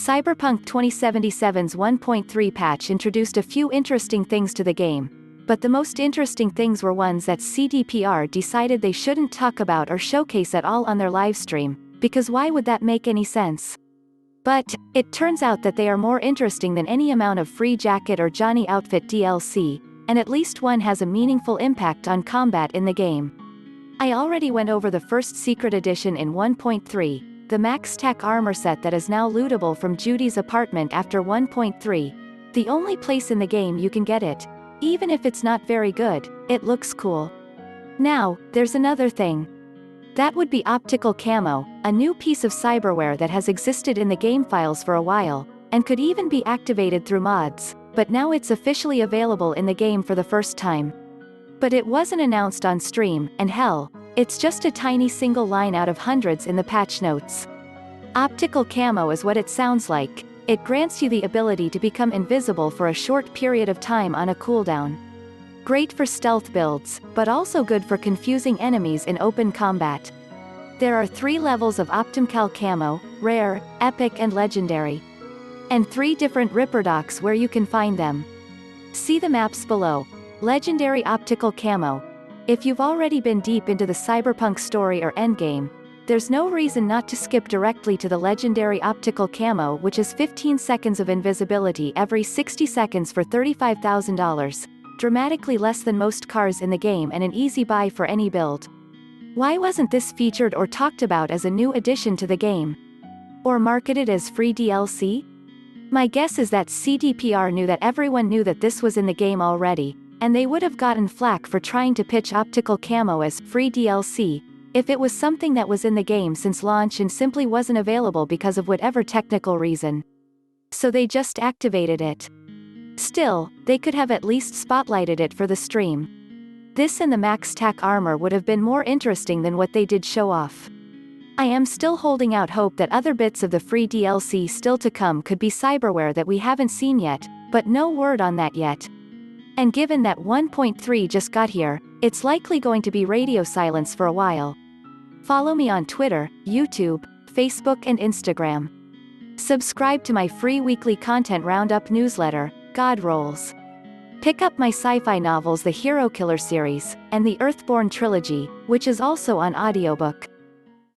Cyberpunk 2077's 1.3 patch introduced a few interesting things to the game, but the most interesting things were ones that CDPR decided they shouldn't talk about or showcase at all on their livestream, because why would that make any sense? But it turns out that they are more interesting than any amount of free jacket or Johnny outfit DLC, and at least one has a meaningful impact on combat in the game. I already went over the first secret edition in 1.3, the max tech armor set that is now lootable from Judy's apartment after 1.3. The only place in the game you can get it. Even if it's not very good, it looks cool. Now, there's another thing. That would be Optical Camo, a new piece of cyberware that has existed in the game files for a while, and could even be activated through mods, but now it's officially available in the game for the first time. But it wasn't announced on stream, and hell, it's just a tiny single line out of hundreds in the patch notes. Optical Camo is what it sounds like. It grants you the ability to become invisible for a short period of time on a cooldown. Great for stealth builds, but also good for confusing enemies in open combat. There are 3 levels of Optical Camo, Rare, Epic and Legendary. And 3 different Ripper docks where you can find them. See the maps below. Legendary Optical Camo. If you've already been deep into the Cyberpunk story or endgame, there's no reason not to skip directly to the Legendary Optical Camo, which is 15 seconds of invisibility every 60 seconds for $35,000. Dramatically less than most cars in the game and an easy buy for any build. Why wasn't this featured or talked about as a new addition to the game? Or marketed as free DLC? My guess is that CDPR knew that everyone knew that this was in the game already, and they would have gotten flack for trying to pitch Optical Camo as free DLC, if it was something that was in the game since launch and simply wasn't available because of whatever technical reason. So they just activated it. Still, they could have at least spotlighted it for the stream. This and the max tac armor would have been more interesting than what they did show off. I am still holding out hope that other bits of the free DLC still to come could be cyberware that we haven't seen yet, but no word on that yet. And given that 1.3 just got here, it's likely going to be radio silence for a while. Follow me on Twitter, YouTube, Facebook and Instagram. Subscribe to my free weekly content roundup newsletter, God Rolls. Pick up my sci-fi novels The Hero Killer series, and the Earthborn trilogy, which is also on audiobook.